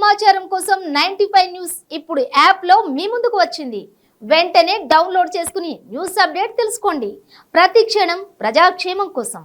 సమాచారం కోసం 95 న్యూస్ ఇప్పుడు యాప్లో మీ ముందుకు వచ్చింది. వెంటనే డౌన్లోడ్ చేసుకుని న్యూస్ అప్డేట్ తెలుసుకోండి. ప్రతి క్షణం ప్రజాక్షేమం కోసం.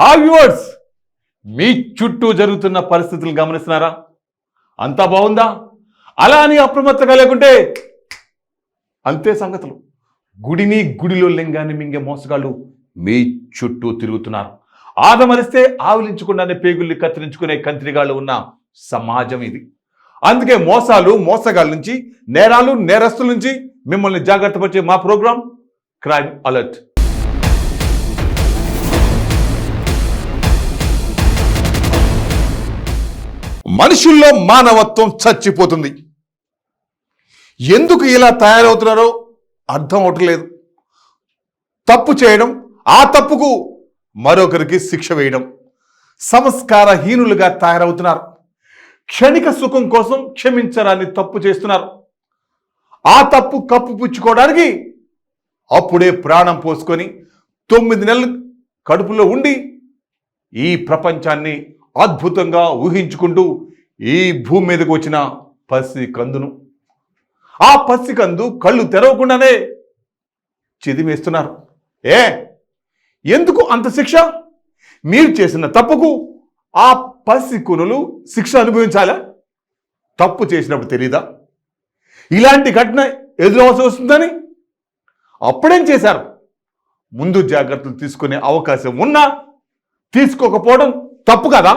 హాయ్ వ్యూవర్స్, మీ చుట్టూ జరుగుతున్న పరిస్థితులు గమనిస్తున్నారా? అంతా బాగుందా? అలా అని అప్రమత్తంగా లేకుంటే అంతే సంగతులు. గుడిని గుడిలో లింగాన్ని మింగే మోసగాళ్ళు మీ చుట్టూ తిరుగుతున్నారు. ఆదమరిస్తే ఆవులించకుండానే పేగుల్ని కత్తిరించుకునే కంత్రిగాళ్ళు ఉన్న సమాజం ఇది. అందుకే మోసాలు, మోసగాళ్ళ నుంచి, నేరాలు, నేరస్తుల నుంచి మిమ్మల్ని జాగ్రత్త పరిచే మా ప్రోగ్రాం క్రైమ్ అలర్ట్. మనుషుల్లో మానవత్వం చచ్చిపోతుంది. ఎందుకు ఇలా తయారవుతున్నారో అర్థం అవట్లేదు. తప్పు చేయడం, ఆ తప్పుకు మరొకరికి శిక్ష వేయడం, సంస్కారహీనులుగా తయారవుతున్నారు. క్షణిక సుఖం కోసం క్షమించరాని తప్పు చేస్తున్నారు. ఆ తప్పు కప్పుపుచ్చుకోవడానికి అప్పుడే ప్రాణం పోసుకొని 9 నెలలు కడుపులో ఉండి ఈ ప్రపంచాన్ని అద్భుతంగా ఊహించుకుంటూ ఈ భూమి మీదకు వచ్చిన పసి కందును, ఆ పసి కందు కళ్ళు తెరవకుండానే చిదిమేస్తున్నారు. ఎందుకు అంత శిక్ష? మీరు చేసిన తప్పుకు ఆ పసి కునులు శిక్ష అనుభవించాలా? తప్పు చేసినప్పుడు తెలీదా ఇలాంటి ఘటన ఎదురవలసి వస్తుందని? అప్పుడేం చేశారు? ముందు జాగ్రత్తలు తీసుకునే అవకాశం ఉన్నా తీసుకోకపోవడం తప్పు కదా?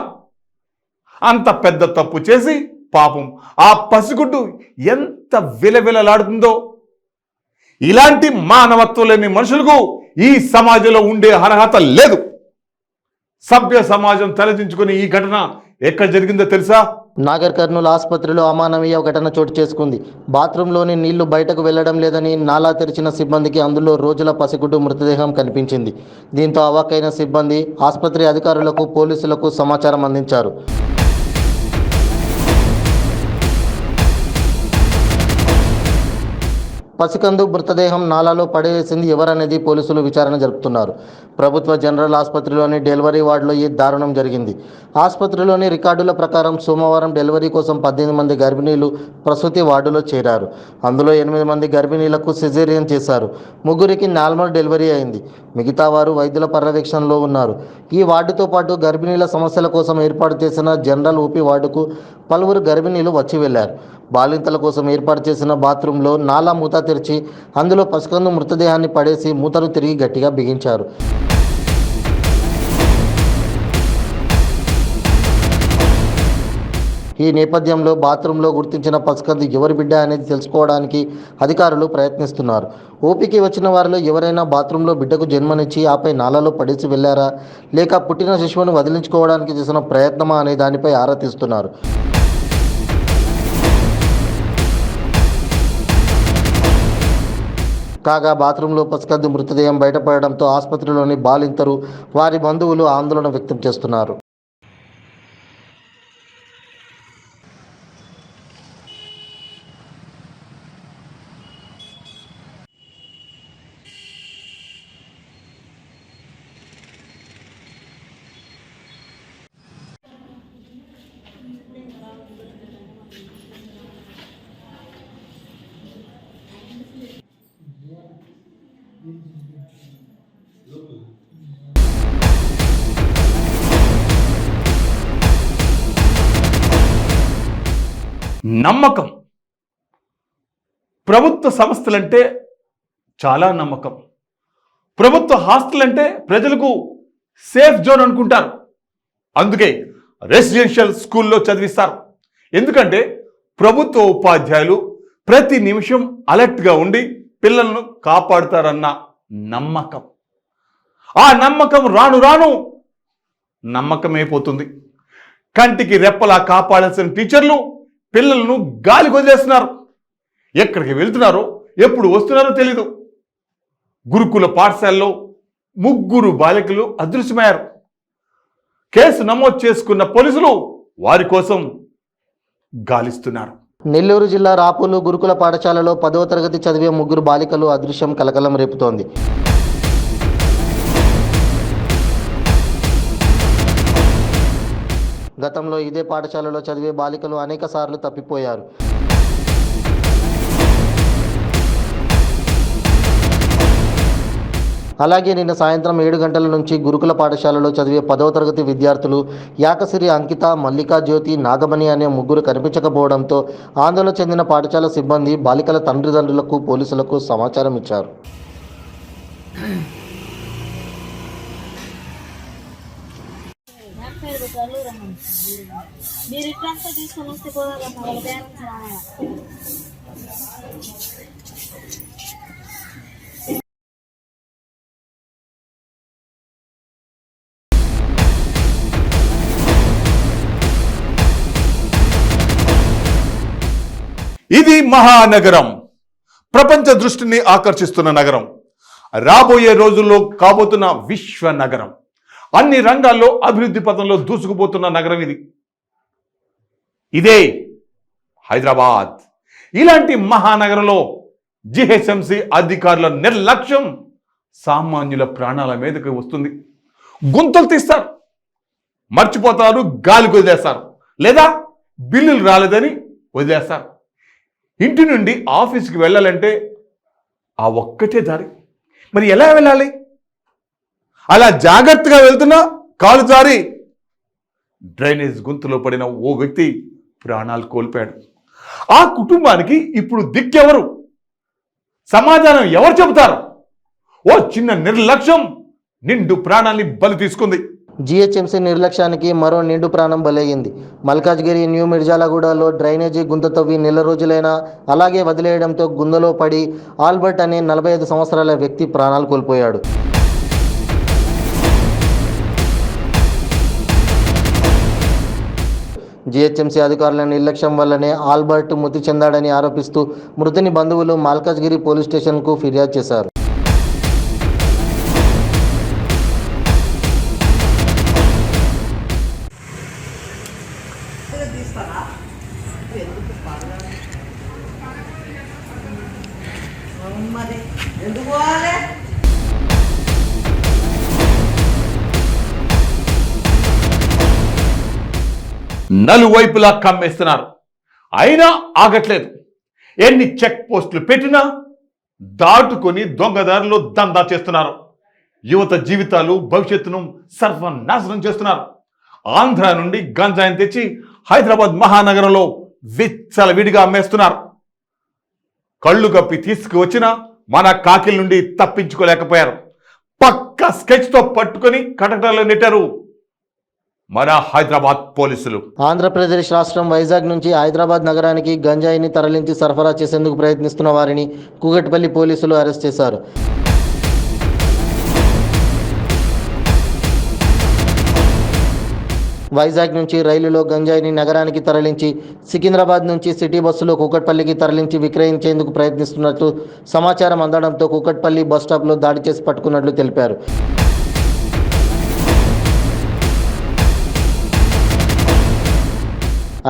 అంత పెద్ద తప్పు చేసి పాపం ఆ పసిగుడ్డు ఎంత విలవిలలాడుతుందో. ఇలాంటి మానవత్వం లేని మనుషులకు ఈ సమాజంలో ఉండే అర్హత లేదు. సభ్య సమాజం తలదించుకుని ఈ ఘటన ఎక్కడ జరిగిందో తెలుసా? నాగర్ కర్నూలు ఆసుపత్రిలో అమానవీయ ఘటన చోటు చేసుకుంది. బాత్రూంలోని నీళ్లు బయటకు వెళ్లడం లేదని నాలా తెరిచిన సిబ్బందికి అందులో రోజుల పసిగుడ్డు మృతదేహం కనిపించింది. దీంతో అవాక్కైన సిబ్బంది ఆసుపత్రి అధికారులకు, పోలీసులకు సమాచారం అందించారు. పసికందు మృతదేహం నాలాలో పడేసింది ఎవరనేది పోలీసులు విచారణ జరుపుతున్నారు. ప్రభుత్వ జనరల్ ఆసుపత్రిలోని డెలివరీ వార్డులో ఈ దారుణం జరిగింది. ఆసుపత్రిలోని రికార్డుల ప్రకారం సోమవారం డెలివరీ కోసం 18 మంది గర్భిణీలు ప్రసూతి వార్డులో చేరారు. అందులో 8 మంది గర్భిణీలకు సిజేరియన్ చేశారు. 3కి నార్మల్ డెలివరీ అయింది. మిగతా వారు వైద్యుల పర్యవేక్షణలో ఉన్నారు. ఈ వార్డుతో పాటు గర్భిణీల సమస్యల కోసం ఏర్పాటు చేసిన జనరల్ ఓపీ వార్డుకు పలువురు గర్భిణీలు వచ్చి వెళ్లారు. బాలింతల కోసం ఏర్పాటు చేసిన బాత్రూంలో నాలా మూత తెరిచి అందులో పసికందు మృతదేహాన్ని పడేసి మూతను తిరిగి గట్టిగా బిగించారు. ఈ నేపథ్యంలో బాత్రూంలో గుర్తించిన పసికందు ఎవరి బిడ్డ అనేది తెలుసుకోవడానికి అధికారులు ప్రయత్నిస్తున్నారు. ఓపీకి వచ్చిన వారిలో ఎవరైనా బాత్రూంలో బిడ్డకు జన్మనిచ్చి ఆపై నాలలో పడేసి వెళ్లారా, లేక పుట్టిన శిశువును వదిలించుకోవడానికి చేసిన ప్రయత్నమా అనే దానిపై ఆరా తీస్తున్నారు. కాగా బాత్రూంలో పసికందు మృతదేహం బయటపడడంతో ఆసుపత్రిలోని బాలింతరు, వారి బంధువులు ఆందోళన వ్యక్తం చేస్తున్నారు. నమ్మకం. ప్రభుత్వ సంస్థలంటే చాలా నమ్మకం. ప్రభుత్వ హాస్టల్ ప్రజలకు సేఫ్ జోన్ అనుకుంటారు. అందుకే రెసిడెన్షియల్ స్కూల్లో చదివిస్తారు. ఎందుకంటే ప్రభుత్వ ఉపాధ్యాయులు ప్రతి నిమిషం అలర్ట్గా ఉండి పిల్లలను కాపాడుతారన్న నమ్మకం. ఆ నమ్మకం రాను రాను నమ్మకమైపోతుంది. కంటికి రెప్పలా కాపాడాల్సిన టీచర్లు పిల్లలను గాలికి వదిలేస్తున్నారు. ఎక్కడికి వెళ్తున్నారో, ఎప్పుడు వస్తున్నారో తెలీదు. గురుకుల పాఠశాలలో 3 బాలికలు అదృశ్యమయ్యారు. కేసు నమోదు చేసుకున్న పోలీసులు వారి కోసం గాలిస్తున్నారు. నెల్లూరు జిల్లా రాపూలు గురుకుల పాఠశాలలో 10వ తరగతి చదివే ముగ్గురు బాలికలు అదృశ్యం కలకలం రేపుతోంది. గతంలో ఇదే పాఠశాలలో చదివే బాలికలు అనేక సార్లు తప్పిపోయారు. అలాగే నిన్న సాయంత్రం 7 గంటల నుంచి గురుకుల పాఠశాలలో చదివే 10వ తరగతి విద్యార్థులు యాకసిరి అంకిత, మల్లికా జ్యోతి, నాగమణి అనే ముగ్గురు కనిపించకపోవడంతో ఆందోళన చెందిన పాఠశాల సిబ్బంది బాలికల తండ్రిదండ్రులకు, పోలీసులకు సమాచారం ఇచ్చారు. ఇది మహానగరం, ప్రపంచ దృష్టిని ఆకర్షిస్తున్న నగరం, రాబోయే రోజుల్లో కాబోతున్న విశ్వ నగరం, అన్ని రంగాల్లో అభివృద్ధి పథంలో దూసుకుపోతున్న నగరం ఇదే హైదరాబాద్. ఇలాంటి మహానగరంలో జిహెచ్ఎంసి అధికారుల నిర్లక్ష్యం సామాన్యుల ప్రాణాల మీదకి వస్తుంది. గుంతలు తీస్తారు, మర్చిపోతారు, గాలికి వదిలేస్తారు, లేదా బిల్లులు రాలేదని వదిలేస్తారు. ఇంటి నుండి ఆఫీస్కి వెళ్ళాలంటే ఆ ఒక్కటే దారి. మరి ఎలా వెళ్ళాలి? అలా జాగ్రత్తగా వెళ్తున్నా కాలు జారి డ్రైనేజ్ గుంతలో పడిన ఓ వ్యక్తి ప్రాణాలు కోల్పోయాడు. ఆ కుటుంబానికి ఇప్పుడు దిక్కెవరు? సమాధానం ఎవరు చెబుతారు? ఓ చిన్న నిర్లక్ష్యం నిండు ప్రాణాన్ని బలి తీసుకుంది. జిహెచ్ఎంసీ నిర్లక్ష్యానికి మరో నిండు ప్రాణం బలయ్యింది. మల్కాజ్గిరి న్యూ మిర్జాలగూడలో డ్రైనేజీ గుంత తవ్వి నెల రోజులైనా అలాగే వదిలేయడంతో గుంతలో పడి ఆల్బర్ట్ అనే 45 సంవత్సరాల వ్యక్తి ప్రాణాలు కోల్పోయాడు. జిహెచ్ఎంసీ అధికారుల నిర్లక్ష్యం వల్లనే ఆల్బర్ట్ మృతి చెందాడని ఆరోపిస్తూ మృతుని బంధువులు మల్కాజ్గిరి పోలీస్ స్టేషన్కు ఫిర్యాదు చేశారు. నలువైపులా కమ్మేస్తున్నారు, అయినా ఆగట్లేదు. ఎన్ని చెక్ పోస్టులు పెట్టినా దాటుకొని దొంగదారిలో దందా చేస్తున్నారు. యువత జీవితాలు, భవిష్యత్తును సర్వనాశనం చేస్తున్నారు. ఆంధ్ర నుండి గంజాయిని తెచ్చి హైదరాబాద్ మహానగరంలో విచ్చలవిడిగా అమ్మేస్తున్నారు. కళ్ళు కప్పి తీసుకువచ్చినా మన కాకిల నుండి తప్పించుకోలేకపోయారు. పక్క స్కెచ్తో పట్టుకొని కటకటాల్లో నెట్టారు మన హైదరాబాద్ పోలీసులు. ఆంధ్రప్రదేశ్ రాష్ట్రం వైజాగ్ నుంచి హైదరాబాద్ నగరానికి గంజాయిని తరలించి సరఫరా చేసేందుకు ప్రయత్నిస్తున్న వారిని కూకట్పల్లి పోలీసులు అరెస్ట్ చేశారు. వైజాగ్ నుంచి రైలులో గంజాయిని నగరానికి తరలించి సికింద్రాబాద్ నుంచి సిటీ బస్సులో కూకట్పల్లికి తరలించి విక్రయించేందుకు ప్రయత్నిస్తున్నట్లు సమాచారం అందడంతో కూకట్పల్లి బస్టాప్లో దాడి చేసి పట్టుకున్నట్లు తెలిపారు.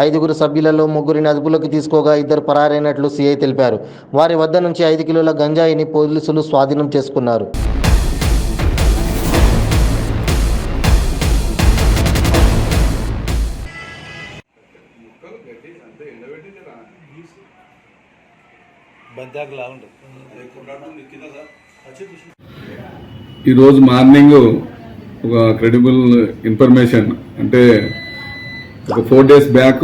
ఐదుగురు సభ్యులలో ముగ్గురిని అదుపులోకి తీసుకోగా 2 పరారైనట్లు సిఐ తెలిపారు. వారి వద్ద నుంచి 5 కిలోల గంజాయిని పోలీసులు స్వాధీనం చేసుకున్నారు. ఈరోజు మార్నింగ్ ఒక క్రెడిబుల్ ఇన్ఫర్మేషన్ అంటే ఒక 4 days బ్యాక్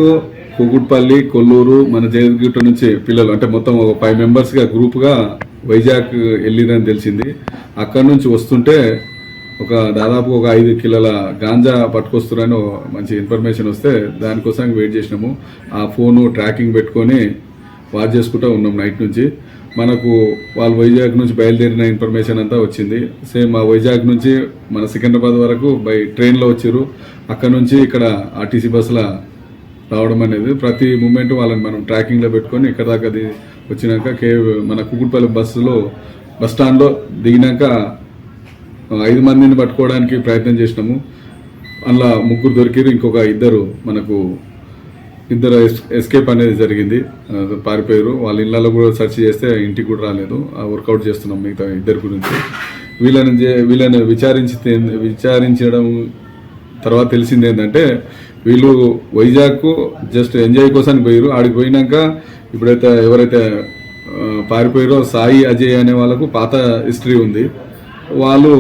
కూకుట్పల్లి, కొల్లూరు, మన జయగిట్ట నుంచి పిల్లలు అంటే మొత్తం ఒక 5 మెంబర్స్గా గ్రూప్గా వైజాగ్ వెళ్ళిరని తెలిసింది. అక్కడ నుంచి వస్తుంటే దాదాపు ఒక 5 కిలోల గాంజా పట్టుకొస్తున్నారని మంచి ఇన్ఫర్మేషన్ వస్తే దానికోసం వెయిట్ చేసినాము. ఆ ఫోను ట్రాకింగ్ పెట్టుకొని వాచ్ చేసుకుంటూ ఉన్నాం నైట్ నుంచి. మనకు వాళ్ళు వైజాగ్ నుంచి బయలుదేరిన ఇన్ఫర్మేషన్ అంతా వచ్చింది. సేమ్ ఆ వైజాగ్ నుంచి మన సికింద్రాబాద్ వరకు బై ట్రైన్లో వచ్చారు. అక్కడ నుంచి ఇక్కడ ఆర్టీసీ బస్సులో రావడం అనేది ప్రతి మూమెంట్ వాళ్ళని మనం ట్రాకింగ్లో పెట్టుకొని ఇక్కడ దాకా వచ్చినాక మన కూకట్పల్లి బస్ స్టాండ్లో దిగినాక 5 మందిని పట్టుకోవడానికి ప్రయత్నం చేసినాము. అందులో 3 దొరికిరు, ఇంకొక 2 మనకు ఇద్దరు ఎస్కేప్ అనేది జరిగింది, పారిపోయారు. వాళ్ళ ఇళ్ళలో కూడా సెర్చ్ చేస్తే ఇంటికి కూడా రాలేదు. వర్కౌట్ చేస్తున్నాం మిగతా ఇద్దరు గురించి. వీళ్ళని విచారించడం తర్వాత తెలిసింది ఏంటంటే వీళ్ళు వైజాగ్ జస్ట్ ఎంజాయ్ కోసం పోయారు. ఆడికి పోయినాక ఇప్పుడైతే ఎవరైతే పారిపోయారో సాయి అజయ్ అనే వాళ్ళకు పాత హిస్టరీ ఉంది. వాళ్ళు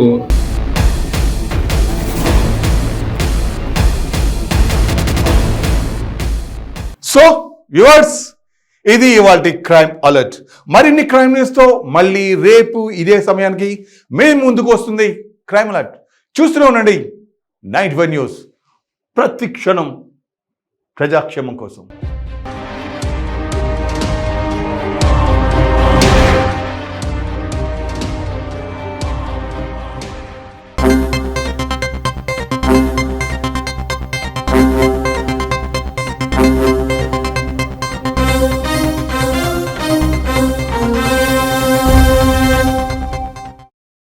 సో వ్యూవర్స్, ఇది ఇవాల్టి క్రైమ్ అలర్ట్. మరిన్ని క్రైమ్ న్యూస్తో మళ్ళీ రేపు ఇదే సమయానికి మేము ముందుకు వస్తుంది క్రైమ్ అలర్ట్. చూస్తూనే ఉండండి 95 న్యూస్, ప్రతి క్షణం ప్రజాక్షేమం కోసం.